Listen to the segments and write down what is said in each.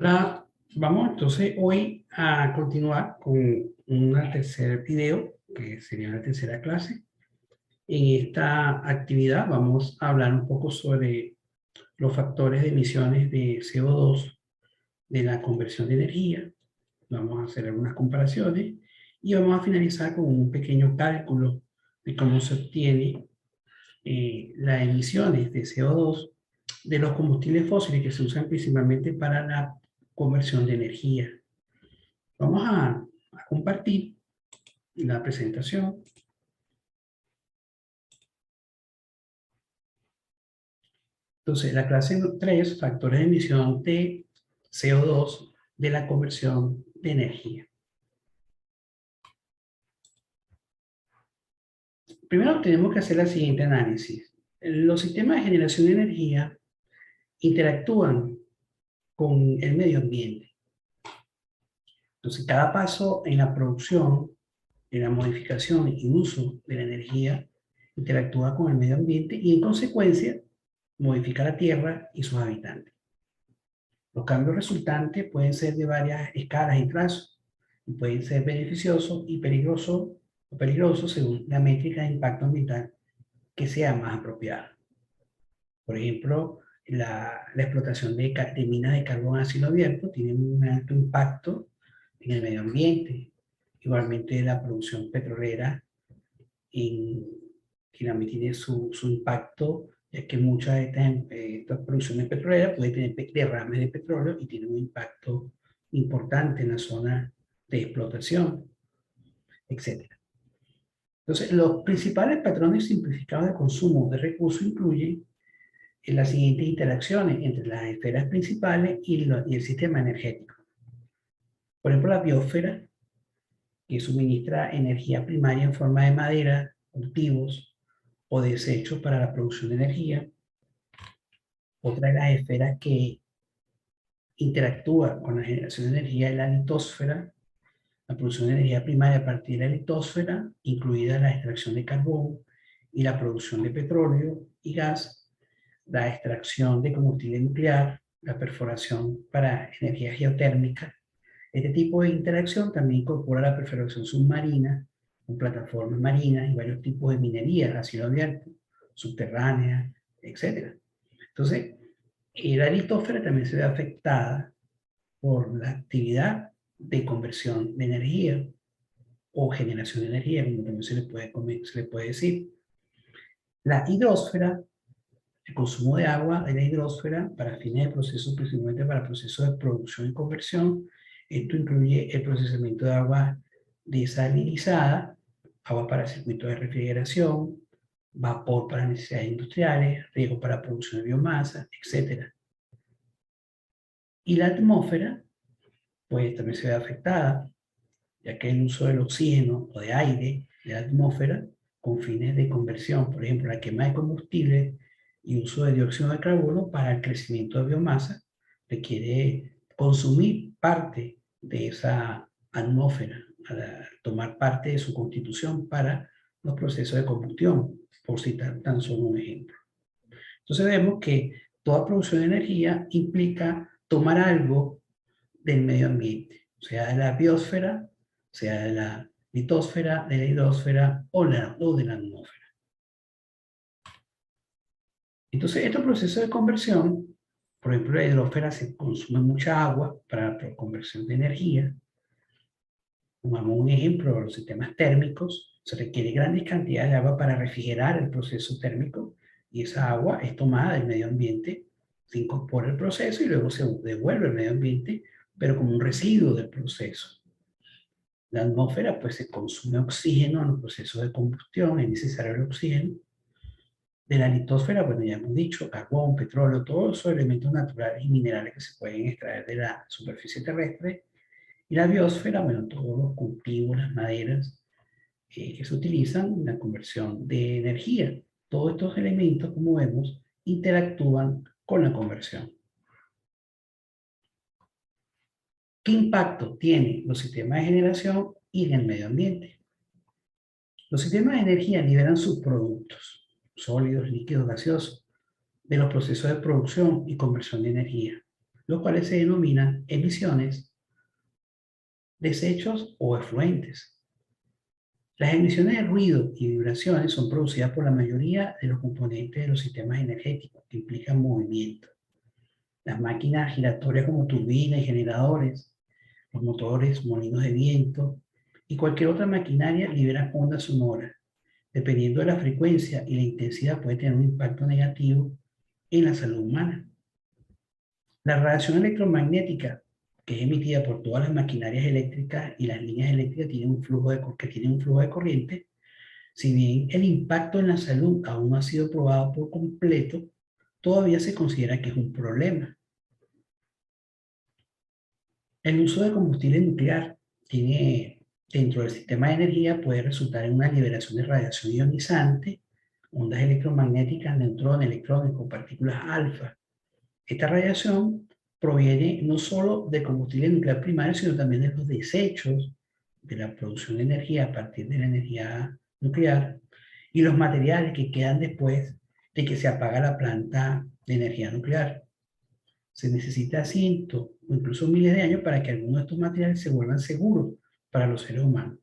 Hola, vamos entonces hoy a continuar con una tercer video, que sería la tercera clase. En esta actividad vamos a hablar un poco sobre los factores de emisiones de CO2 de la conversión de energía. Vamos a hacer algunas comparaciones y vamos a finalizar con un pequeño cálculo de cómo se obtiene las emisiones de CO2 de los combustibles fósiles que se usan principalmente para la conversión de energía. Vamos a compartir la presentación. Entonces, la clase 3, factores de emisión de CO2 de la conversión de energía. Primero tenemos que hacer el siguiente análisis. Los sistemas de generación de energía interactúan con el medio ambiente. Entonces, cada paso en la producción, en la modificación y uso de la energía interactúa con el medio ambiente y, en consecuencia, modifica la Tierra y sus habitantes. Los cambios resultantes pueden ser de varias escalas y trazos, y pueden ser beneficiosos y peligrosos según la métrica de impacto ambiental que sea más apropiada. Por ejemplo, la explotación de minas de carbón a cielo abierto tiene un alto impacto en el medio ambiente. Igualmente, la producción petrolera que también tiene su impacto, ya que muchas de estas producciones petroleras pueden tener derrames de petróleo y tienen un impacto importante en la zona de explotación, etc. Entonces, los principales patrones simplificados de consumo de recursos incluyen las siguientes interacciones entre las esferas principales y el sistema energético. Por ejemplo, la biosfera, que suministra energía primaria en forma de madera, cultivos o desechos para la producción de energía. Otra de las esferas que interactúa con la generación de energía es la litosfera, la producción de energía primaria a partir de la litosfera, incluida la extracción de carbón y la producción de petróleo y gas, la extracción de combustible nuclear, la perforación para energía geotérmica. Este tipo de interacción también incorpora la perforación submarina, con plataformas marinas y varios tipos de minería a cielo abierto, subterránea, etc. Entonces, la litosfera también se ve afectada por la actividad de conversión de energía o generación de energía, como también se le puede decir. La hidrosfera, el consumo de agua de la hidrosfera para fines de procesos, principalmente para procesos de producción y conversión. Esto incluye el procesamiento de agua desalinizada, agua para circuitos de refrigeración, vapor para necesidades industriales, riego para producción de biomasa, etc. Y la atmósfera, pues también se ve afectada, ya que el uso del oxígeno o de aire de la atmósfera con fines de conversión, por ejemplo, la quema de combustible y uso de dióxido de carbono para el crecimiento de biomasa, requiere consumir parte de esa atmósfera, para tomar parte de su constitución para los procesos de combustión, por citar tan solo un ejemplo. Entonces vemos que toda producción de energía implica tomar algo del medio ambiente, sea de la biosfera, sea de la litosfera, de la hidrosfera o de la atmósfera. Entonces, estos procesos de conversión, por ejemplo, la hidrosfera se consume mucha agua para la conversión de energía. Pongamos un ejemplo, los sistemas térmicos, se requiere grandes cantidades de agua para refrigerar el proceso térmico y esa agua es tomada del medio ambiente, se incorpora al proceso y luego se devuelve al medio ambiente, pero como un residuo del proceso. La atmósfera, pues se consume oxígeno en los procesos de combustión, es necesario el oxígeno. De la litosfera, bueno, ya hemos dicho, carbón, petróleo, todos esos elementos naturales y minerales que se pueden extraer de la superficie terrestre. Y la biosfera, bueno, todos los cultivos, las maderas que se utilizan en la conversión de energía. Todos estos elementos, como vemos, interactúan con la conversión. ¿Qué impacto tienen los sistemas de generación y en el medio ambiente? Los sistemas de energía liberan subproductos, sólidos, líquidos, gaseosos, de los procesos de producción y conversión de energía. los cuales se denominan emisiones, desechos o efluentes. Las emisiones de ruido y vibraciones son producidas por la mayoría de los componentes de los sistemas energéticos que implican movimiento. Las máquinas giratorias como turbinas y generadores, los motores, molinos de viento y cualquier otra maquinaria liberan ondas sonoras. Dependiendo de la frecuencia y la intensidad puede tener un impacto negativo en la salud humana. La radiación electromagnética, que es emitida por todas las maquinarias eléctricas y las líneas eléctricas que tienen un flujo de corriente, si bien el impacto en la salud aún no ha sido probado por completo, todavía se considera que es un problema. El uso de combustible nuclear dentro del sistema de energía puede resultar en una liberación de radiación ionizante, ondas electromagnéticas, neutrones, electrones con partículas alfa. Esta radiación proviene no solo del combustible nuclear primario, sino también de los desechos de la producción de energía a partir de la energía nuclear y los materiales que quedan después de que se apaga la planta de energía nuclear. Se necesita cientos o incluso miles de años para que algunos de estos materiales se vuelvan seguros para los seres humanos.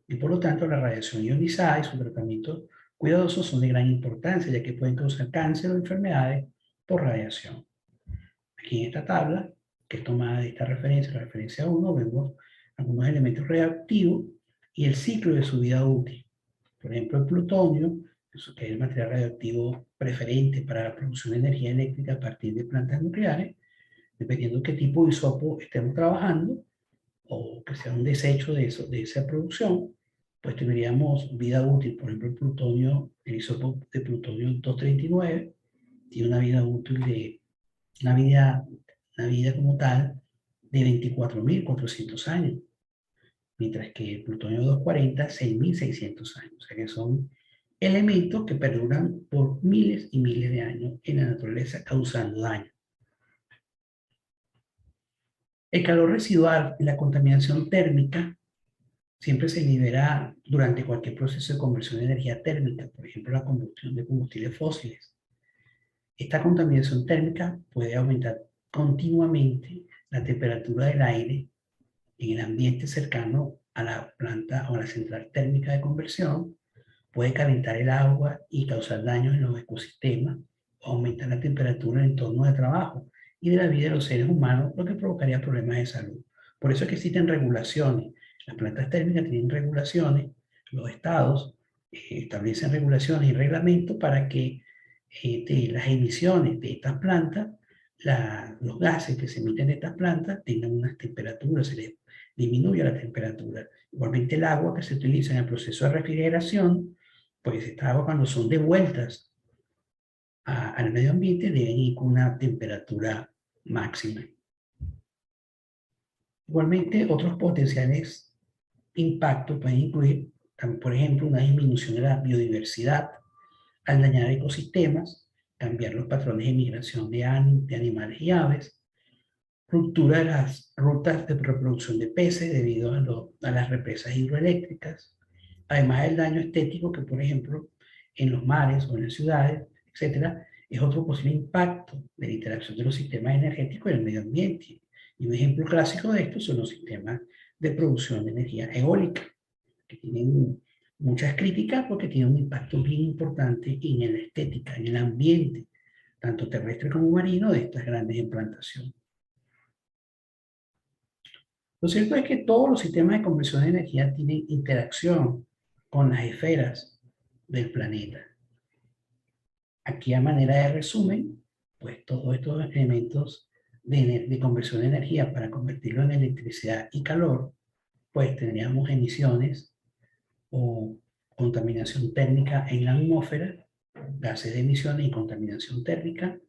Y por lo tanto, la radiación ionizada y su tratamiento cuidadoso son de gran importancia, ya que pueden causar cáncer o enfermedades por radiación. Aquí en esta tabla, que es tomada de esta referencia, la referencia 1, vemos algunos elementos radioactivos y el ciclo de su vida útil. Por ejemplo, el plutonio, que es el material radioactivo preferente para la producción de energía eléctrica a partir de plantas nucleares, dependiendo de qué tipo de isopo estemos trabajando, o que sea un desecho de esa producción, pues tendríamos vida útil. Por ejemplo, el isopo de plutonio 239, tiene una vida útil de una vida como tal de 24.400 años, mientras que el plutonio 240, 6.600 años. O sea que son elementos que perduran por miles y miles de años en la naturaleza, causando daño. El calor residual y la contaminación térmica siempre se libera durante cualquier proceso de conversión de energía térmica, por ejemplo, la combustión de combustibles fósiles. Esta contaminación térmica puede aumentar continuamente la temperatura del aire en el ambiente cercano a la planta o a la central térmica de conversión, puede calentar el agua y causar daños en los ecosistemas, o aumentar la temperatura en el entorno de trabajo y de la vida de los seres humanos, lo que provocaría problemas de salud. Por eso es que existen regulaciones. Las plantas térmicas tienen regulaciones, los estados establecen regulaciones y reglamentos para que las emisiones de estas plantas, los gases que se emiten de estas plantas tengan unas temperaturas, se les disminuye la temperatura. Igualmente el agua que se utiliza en el proceso de refrigeración, pues estas aguas cuando son devueltas al medio ambiente deben ir con una temperatura máxima. Igualmente otros potenciales impactos pueden incluir, por ejemplo, una disminución de la biodiversidad al dañar ecosistemas, cambiar los patrones de migración de animales y aves, ruptura de las rutas de reproducción de peces debido a las represas hidroeléctricas, además del daño estético que, por ejemplo, en los mares o en las ciudades, etcétera, es otro posible impacto de la interacción de los sistemas energéticos y el medio ambiente. Y un ejemplo clásico de esto son los sistemas de producción de energía eólica, que tienen muchas críticas porque tienen un impacto bien importante en la estética, en el ambiente, tanto terrestre como marino, de estas grandes implantaciones. Lo cierto es que todos los sistemas de conversión de energía tienen interacción con las esferas del planeta. Aquí a manera de resumen, pues todos estos elementos de conversión de energía para convertirlo en electricidad y calor, pues tendríamos emisiones o contaminación térmica en la atmósfera, gases de emisiones y contaminación térmica.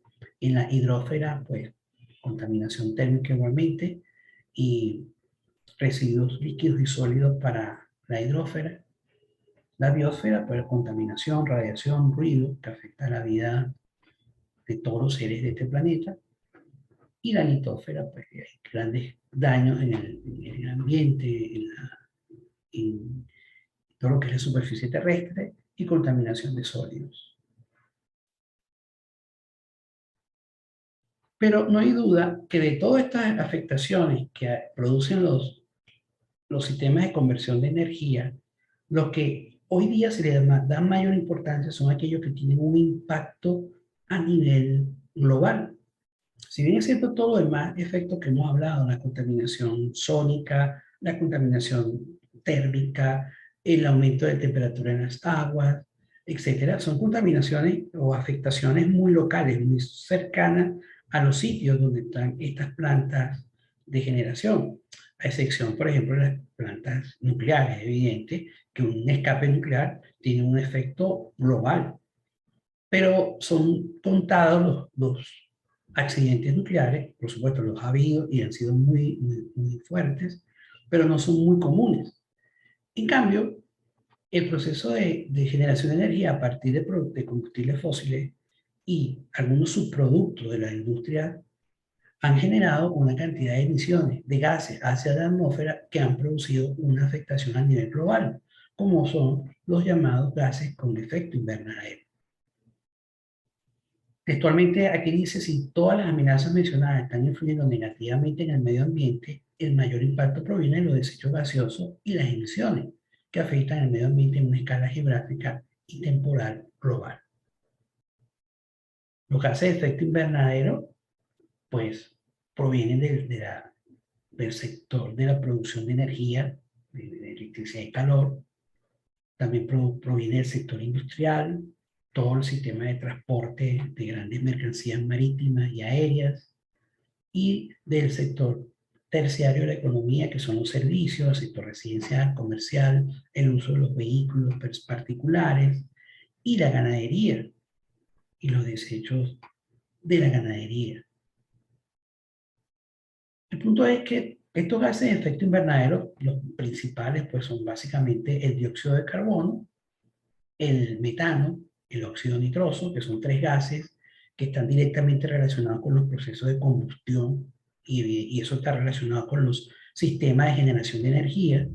En la hidrósfera, pues contaminación térmica igualmente y residuos líquidos y sólidos para la hidrósfera. La biosfera, pues contaminación, radiación, ruido, que afecta a la vida de todos los seres de este planeta. Y la litosfera, pues hay grandes daños en el ambiente, en todo lo que es la superficie terrestre y contaminación de sólidos. Pero no hay duda que de todas estas afectaciones que producen los sistemas de conversión de energía, los que hoy día se le dan mayor importancia son aquellos que tienen un impacto a nivel global. Si bien es cierto todo lo demás efectos que hemos hablado, la contaminación sónica, la contaminación térmica, el aumento de temperatura en las aguas, etcétera, son contaminaciones o afectaciones muy locales, muy cercanas a los sitios donde están estas plantas de generación. A excepción, por ejemplo, de las plantas nucleares. Es evidente que un escape nuclear tiene un efecto global, pero son contados los accidentes nucleares, por supuesto los ha habido y han sido muy fuertes, pero no son muy comunes. En cambio, el proceso de generación de energía a partir de combustibles fósiles y algunos subproductos de la industria han generado una cantidad de emisiones de gases hacia la atmósfera que han producido una afectación a nivel global, como son los llamados gases con efecto invernadero. Textualmente aquí dice, si todas las amenazas mencionadas están influyendo negativamente en el medio ambiente, el mayor impacto proviene de los desechos gaseosos y las emisiones, que afectan al medio ambiente en una escala geográfica y temporal global. Los gases de efecto invernadero, pues, provienen del sector de la producción de energía, de electricidad y calor, también proviene del sector industrial, todo el sistema de transporte de grandes mercancías marítimas y aéreas, y del sector terciario de la economía, que son los servicios, el sector residencial, comercial, el uso de los vehículos particulares y la ganadería y los desechos de la ganadería. El punto es que estos gases de efecto invernadero, los principales, pues son básicamente el dióxido de carbono, el metano, el óxido nitroso, que son tres gases que están directamente relacionados con los procesos de combustión y eso está relacionado con los sistemas de generación de energía,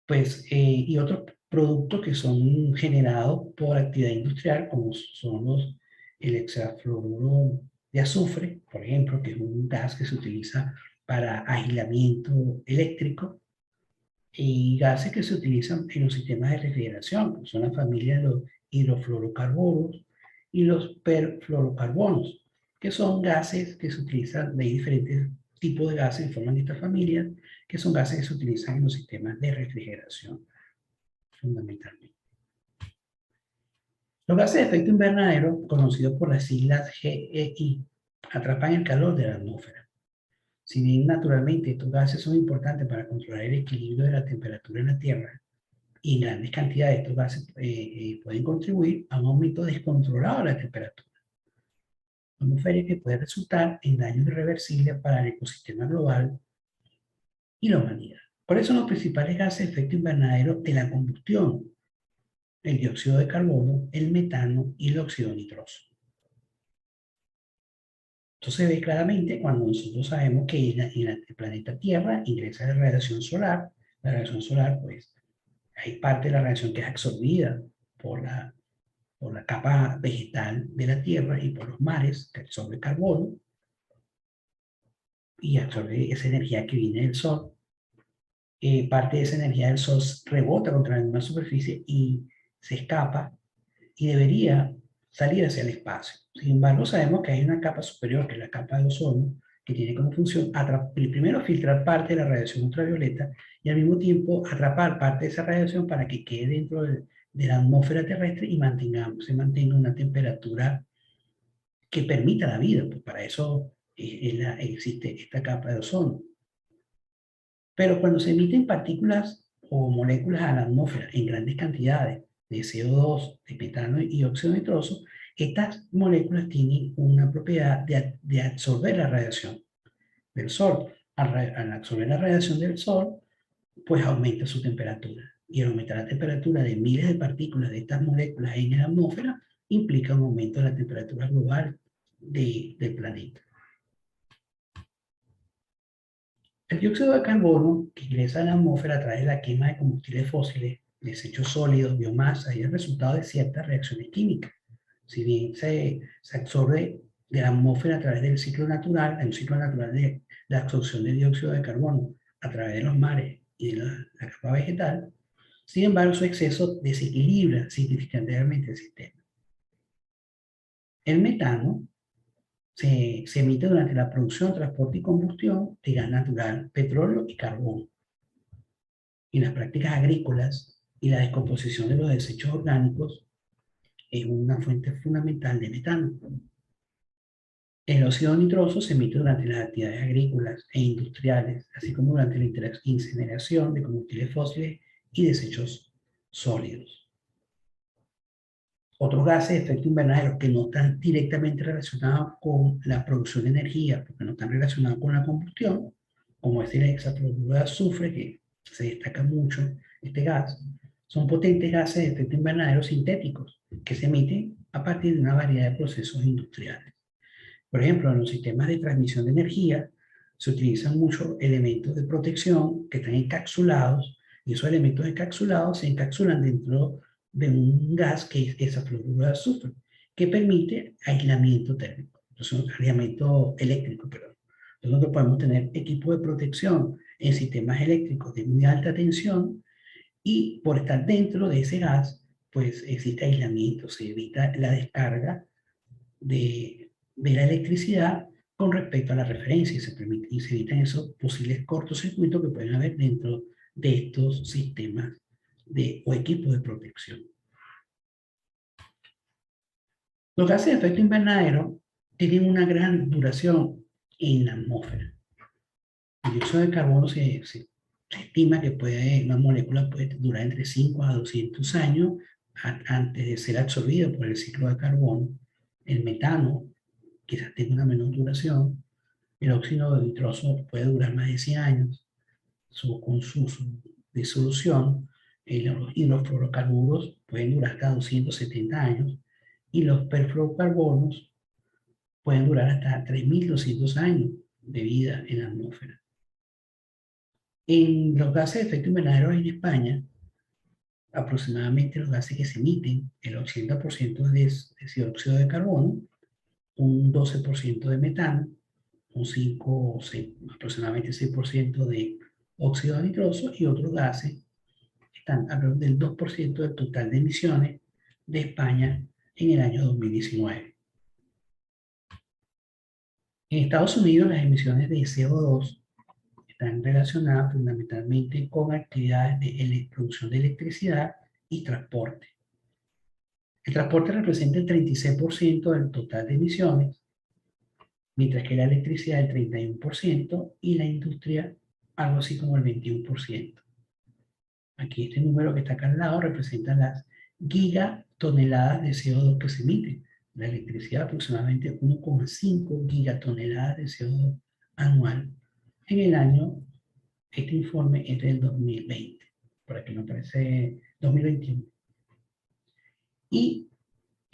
pues, y otros productos que son generados por actividad industrial, como son el hexafluoruro de azufre, por ejemplo, que es un gas que se utiliza para aislamiento eléctrico, y gases que se utilizan en los sistemas de refrigeración, como son la familia de los hidrofluorocarburos y los perfluorocarbonos, que son gases que se utilizan de diferentes tipos de gases que forman estas familias, que son gases que se utilizan en los sistemas de refrigeración, fundamentalmente. Los gases de efecto invernadero, conocidos por las siglas GEI, atrapan el calor de la atmósfera. Si bien naturalmente estos gases son importantes para controlar el equilibrio de la temperatura en la Tierra, y en grandes cantidades estos gases pueden contribuir a un aumento descontrolado de la temperatura atmosférica que puede resultar en daños irreversibles para el ecosistema global y la humanidad. ¿Cuáles son los principales gases de efecto invernadero de la combustión? El dióxido de carbono, el metano y el óxido nitroso. Esto se ve claramente cuando nosotros sabemos que en el planeta Tierra ingresa la radiación solar. La radiación solar, pues, hay parte de la radiación que es absorbida por la capa vegetal de la Tierra y por los mares, que absorbe carbono y absorbe esa energía que viene del Sol. Parte de esa energía del Sol rebota contra la misma superficie y se escapa y debería salir hacia el espacio. Sin embargo, sabemos que hay una capa superior, que es la capa de ozono, que tiene como función primero filtrar parte de la radiación ultravioleta y al mismo tiempo atrapar parte de esa radiación para que quede dentro de la atmósfera terrestre y se mantenga una temperatura que permita la vida. Pues para eso existe esta capa de ozono. Pero cuando se emiten partículas o moléculas a la atmósfera en grandes cantidades de CO2, de metano y óxido nitroso, estas moléculas tienen una propiedad de absorber la radiación del Sol. Al absorber la radiación del Sol, pues aumenta su temperatura. Y al aumentar la temperatura de miles de partículas de estas moléculas en la atmósfera, implica un aumento de la temperatura global del planeta. El dióxido de carbono que ingresa a la atmósfera a través de la quema de combustibles fósiles, desechos sólidos, biomasa, y el resultado de ciertas reacciones químicas. Si bien se absorbe de la atmósfera a través del ciclo natural, hay un ciclo natural de la absorción de dióxido de carbono a través de los mares y de la capa vegetal. Sin embargo, su exceso desequilibra significativamente el sistema. El metano se emite durante la producción, transporte y combustión de gas natural, petróleo y carbón. Y las prácticas agrícolas y la descomposición de los desechos orgánicos es una fuente fundamental de metano. El óxido nitroso se emite durante las actividades agrícolas e industriales, así como durante la incineración de combustibles fósiles y desechos sólidos. Otros gases de efecto invernadero que no están directamente relacionados con la producción de energía, porque no están relacionados con la combustión, como es el hexafluoruro de azufre, que se destaca mucho este gas, son potentes gases de efecto invernadero sintéticos que se emiten a partir de una variedad de procesos industriales. Por ejemplo, en los sistemas de transmisión de energía se utilizan muchos elementos de protección que están encapsulados y esos elementos encapsulados se encapsulan dentro de un gas que es esa fluoruro de azufre, que permite aislamiento térmico, entonces aislamiento eléctrico, perdón. Entonces nosotros podemos tener equipos de protección en sistemas eléctricos de muy alta tensión y por estar dentro de ese gas, pues existe aislamiento, se evita la descarga de la electricidad con respecto a la referencia y se evitan esos posibles cortocircuitos que pueden haber dentro de estos sistemas o equipos de protección. Los gases de efecto invernadero tienen una gran duración en la atmósfera. El dióxido de carbono se estima que una molécula puede durar entre 5 a 200 años antes de ser absorbida por el ciclo de carbono. El metano quizás tenga una menor duración. El óxido nitroso puede durar más de 100 años con su disolución. Los hidrofluorocarburos pueden durar hasta 270 años y los perfluorocarbonos pueden durar hasta 3.200 años de vida en la atmósfera. En los gases de efecto invernadero en España, aproximadamente los gases que se emiten, el 80% es dióxido de carbono, un 12% de metano, un 5 aproximadamente 6% de óxido nitroso y otros gases están alrededor del 2% del total de emisiones de España en el año 2019. En Estados Unidos las emisiones de CO2 están relacionadas fundamentalmente con actividades de producción de electricidad y transporte. El transporte representa el 36% del total de emisiones, mientras que la electricidad el 31% y la industria algo así como el 21%. Aquí este número que está acá al lado representa las gigatoneladas de CO2 que se emiten. La electricidad aproximadamente 1,5 gigatoneladas de CO2 anual. En el año, este informe es del 2020, por aquí no aparece 2021. ¿Y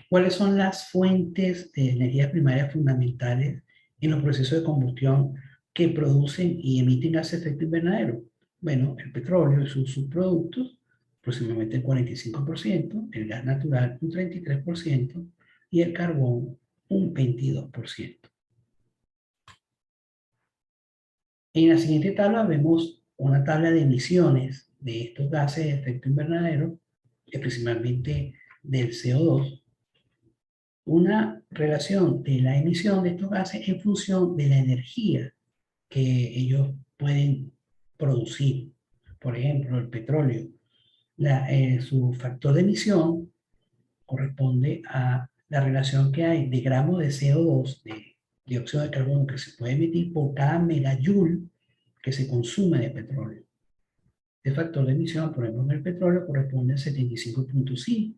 cuáles son las fuentes de energía primaria fundamentales en los procesos de combustión que producen y emiten gases de efecto invernadero? Bueno, el petróleo y sus subproductos, aproximadamente el 45%, el gas natural un 33% y el carbón un 22%. En la siguiente tabla vemos una tabla de emisiones de estos gases de efecto invernadero, principalmente del CO2, una relación de la emisión de estos gases en función de la energía que ellos pueden producir. Por ejemplo, el petróleo, su factor de emisión corresponde a la relación que hay de gramos de CO2, de dióxido de carbono que se puede emitir por cada megajoule que se consume de petróleo. El factor de emisión, por ejemplo, en el petróleo corresponde a 75.5.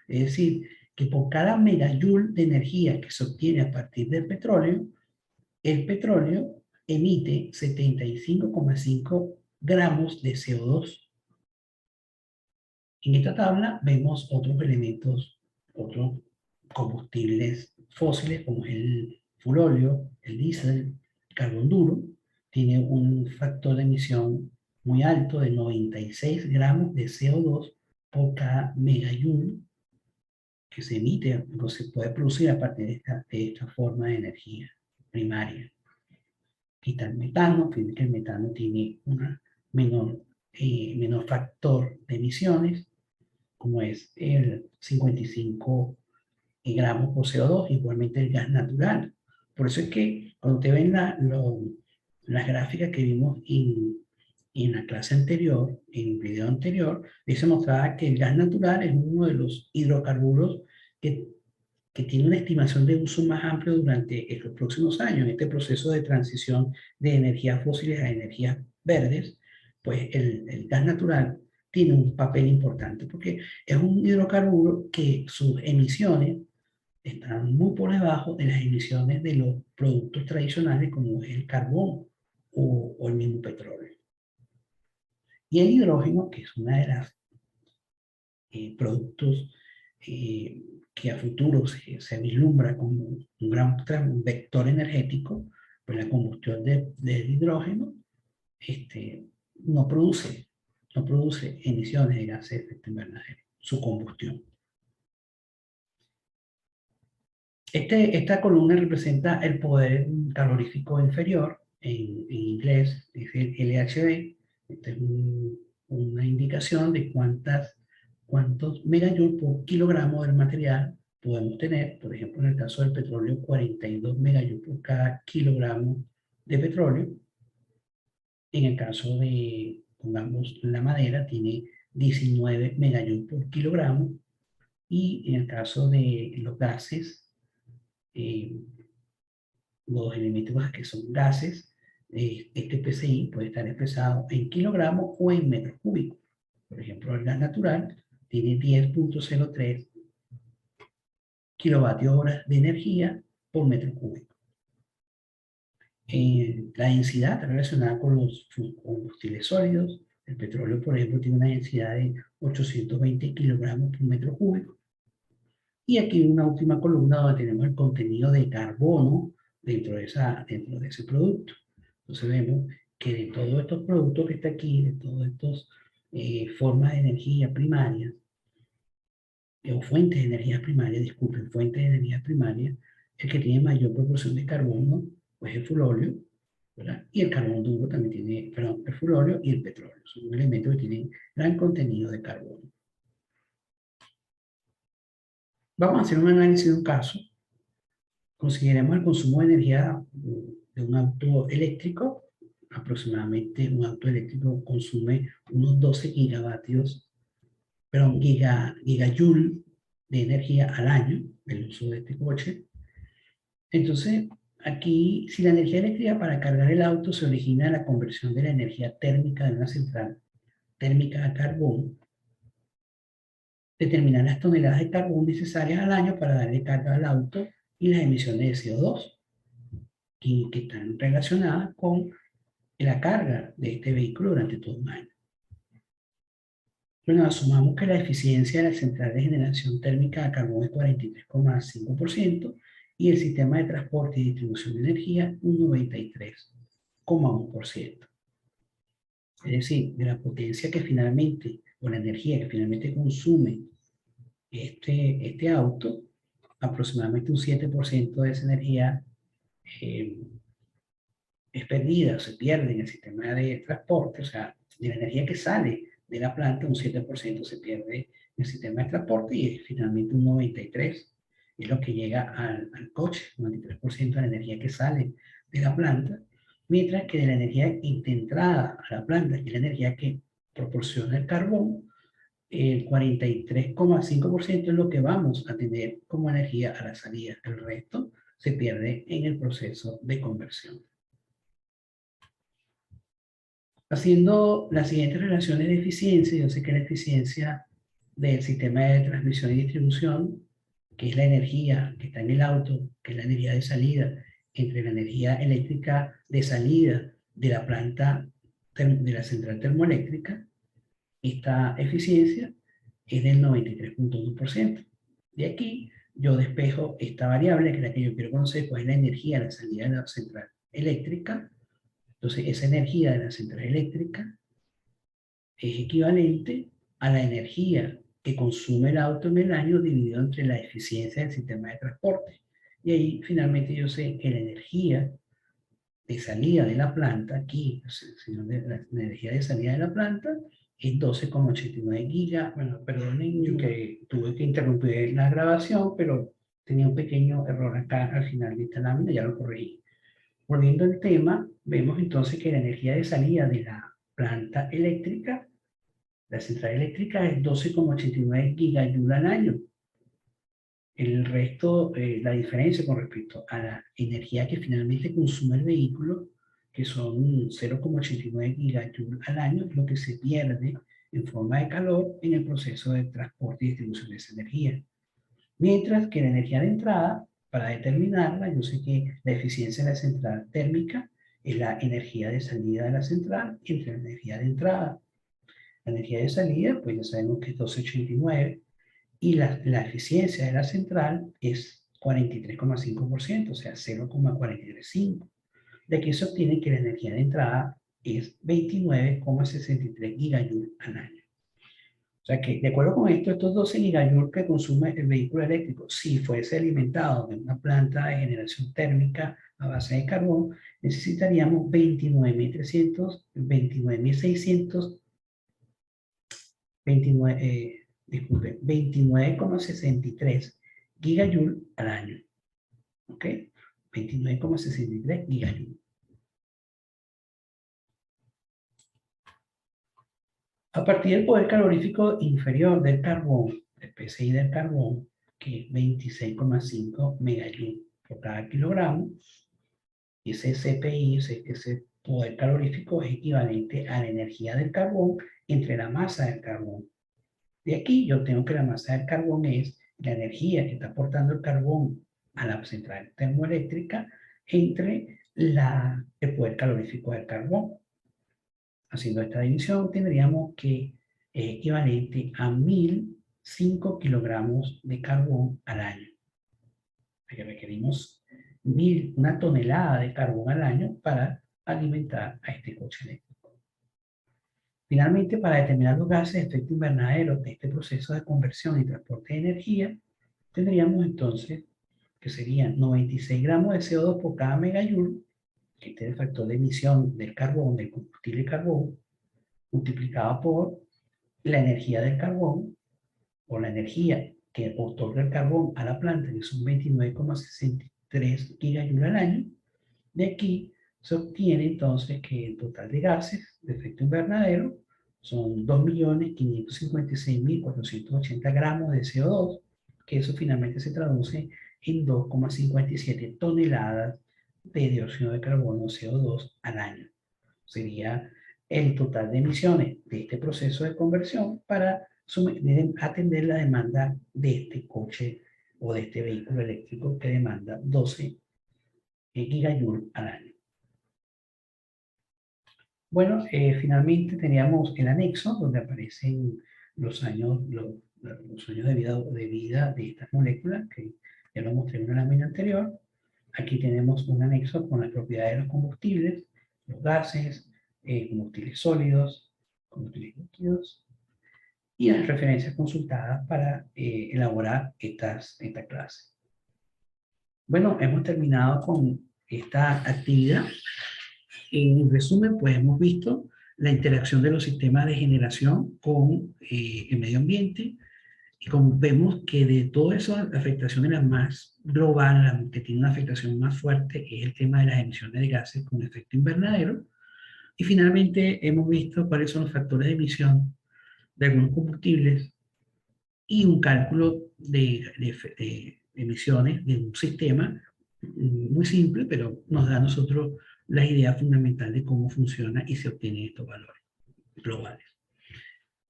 Es decir, que por cada megajoule de energía que se obtiene a partir del petróleo, el petróleo emite 75,5 gramos de CO2. En esta tabla vemos otros elementos, otros combustibles fósiles como el fulóleo, el diésel, el carbón duro. Tiene un factor de emisión muy alto de 96 gramos de CO2 por cada megajoule que se emite o se puede producir a partir de esta forma de energía primaria. Quita el metano, que el metano tiene una menor factor de emisiones, como es el 55 gramos por CO2, igualmente el gas natural. Por eso es que cuando te ven las gráficas que vimos en la clase anterior, en el video anterior, se mostraba que el gas natural es uno de los hidrocarburos que tiene una estimación de uso más amplio durante los próximos años. En este proceso de transición de energías fósiles a energías verdes, pues el gas natural tiene un papel importante porque es un hidrocarburo que sus emisiones están muy por debajo de las emisiones de los productos tradicionales como es el carbón o el mismo petróleo. Y el hidrógeno, que es una de las productos que a futuro se vislumbra como un gran vector energético, pues la combustión del hidrógeno no produce emisiones de gases de efecto invernadero, su combustión. Esta columna representa el poder calorífico inferior, en inglés es el LHD. Esta es una indicación de cuántos megajoules por kilogramo del material podemos tener. Por ejemplo, en el caso del petróleo, 42 megajoules por cada kilogramo de petróleo. En el caso de, pongamos, la madera, tiene 19 megajoules por kilogramo. Y en el caso de los gases, los elementos que son gases, este PCI puede estar expresado en kilogramos o en metros cúbicos. Por ejemplo, el gas natural tiene 10.03 kilovatios hora de energía por metro cúbico. La densidad está relacionada con los combustibles sólidos. El petróleo, por ejemplo, tiene una densidad de 820 kilogramos por metro cúbico. Y aquí una última columna donde tenemos el contenido de carbono dentro de ese producto. Entonces vemos que de todos estos productos que está aquí, de todas estas formas de energía primaria, o fuentes de energía primaria, disculpen, fuentes de energía primaria, el que tiene mayor proporción de carbono, pues el fulóleo, ¿verdad? Y el carbón duro también tiene, perdón, el fulóleo y el petróleo. Son elementos que tienen gran contenido de carbono. Vamos a hacer un análisis de un caso. Consideremos el consumo de energía de un auto eléctrico. Aproximadamente un auto eléctrico consume unos 12 gigavatios, perdón, gigajoule de energía al año del uso de este coche. Entonces, aquí, si la energía eléctrica para cargar el auto se origina de la conversión de la energía térmica de una central térmica a carbón, determinar las toneladas de carbón necesarias al año para darle carga al auto y las emisiones de CO2, que están relacionadas con la carga de este vehículo durante todo un año. Bueno, asumamos que la eficiencia de la central de generación térmica de carbón es 43,5% y el sistema de transporte y distribución de energía un 93,1%. Es decir, de la potencia que finalmente, o la energía que finalmente consume este auto, aproximadamente un 7% de esa energía es perdida, se pierde en el sistema de transporte, o sea, de la energía que sale de la planta, un 7% se pierde en el sistema de transporte y finalmente un 93% es lo que llega al coche, 93% de la energía que sale de la planta, mientras que de la energía de entrada a la planta, que es la energía que proporciona el carbón, el 43,5% es lo que vamos a tener como energía a la salida. El resto se pierde en el proceso de conversión. Haciendo las siguientes relaciones de eficiencia, yo sé que la eficiencia del sistema de transmisión y distribución, que es la energía que está en el auto, que es la energía de salida, entre la energía eléctrica de salida de la planta de la central termoeléctrica, esta eficiencia es del 93,1%. De aquí yo despejo esta variable, que es la que yo quiero conocer, pues es la energía de la salida de la central eléctrica. Entonces, esa energía de la central eléctrica es equivalente a la energía que consume el auto en el año dividido entre la eficiencia del sistema de transporte. Y ahí finalmente yo sé que la energía de salida de la planta, aquí, la energía de salida de la planta es 12,89 gigas. Bueno, perdonen que tuve que interrumpir la grabación, pero tenía un pequeño error acá al final de esta lámina, ya lo corregí. Volviendo al tema, vemos entonces que la energía de salida de la planta eléctrica, la central eléctrica, es 12,89 gigajoule al año. El resto, la diferencia con respecto a la energía que finalmente consume el vehículo, que son 0,89 gigajoule al año, es lo que se pierde en forma de calor en el proceso de transporte y distribución de esa energía. Mientras que la energía de entrada, para determinarla, yo sé que la eficiencia de la central térmica es la energía de salida de la central entre la energía de entrada. La energía de salida, pues ya sabemos que es 12,89 y la eficiencia de la central es 43,5%, o sea, 0,435. De aquí se obtiene que la energía de entrada es 29,63 gigajoule al año. O sea que, de acuerdo con esto, estos 12 gigajoules que consume el vehículo eléctrico, si fuese alimentado de una planta de generación térmica a base de carbón, necesitaríamos 29.600, 29,63 gigajoule al año. ¿Ok? 29,63 gigajoule. A partir del poder calorífico inferior del carbón, el PCI del carbón, que es 26,5 megajoule por cada kilogramo, ese CPI, ese poder calorífico es equivalente a la energía del carbón entre la masa del carbón. De aquí yo tengo que la masa del carbón es la energía que está aportando el carbón a la central termoeléctrica entre el poder calorífico del carbón. Haciendo esta división tendríamos que es equivalente a 1.005 kilogramos de carbón al año. Así que requerimos una tonelada de carbón al año para alimentar a este coche eléctrico. Finalmente, para determinar los gases de efecto invernadero de este proceso de conversión y transporte de energía, tendríamos entonces que serían 96 gramos de CO2 por cada megajoule, que este es el factor de emisión del carbón, del combustible carbón, multiplicado por la energía del carbón, o la energía que otorga el carbón a la planta, que son 29,63 gigajoule al año. De aquí se obtiene entonces que el total de gases de efecto invernadero son 2.556.480 gramos de CO2, que eso finalmente se traduce en 2,57 toneladas de dióxido de carbono, CO2, al año. Sería el total de emisiones de este proceso de conversión para atender la demanda de este coche o de este vehículo eléctrico que demanda 12 gigajoule al año. Bueno, finalmente teníamos el anexo donde aparecen los años de vida de estas moléculas, que ya lo mostré en una lámina anterior. Aquí tenemos un anexo con las propiedades de los combustibles, los gases, combustibles sólidos, combustibles líquidos y las referencias consultadas para elaborar esta clase. Bueno, hemos terminado con esta actividad. En resumen, pues hemos visto la interacción de los sistemas de generación con el medio ambiente. Y como vemos que de todas esas afectaciones, la más global, la que tiene una afectación más fuerte, es el tema de las emisiones de gases con efecto invernadero. Y finalmente hemos visto cuáles son los factores de emisión de algunos combustibles y un cálculo de emisiones de un sistema muy simple, pero nos da a nosotros la idea fundamental de cómo funciona y se obtienen estos valores globales.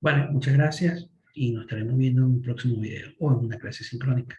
Vale, muchas gracias y nos estaremos viendo en un próximo video o en una clase sincrónica.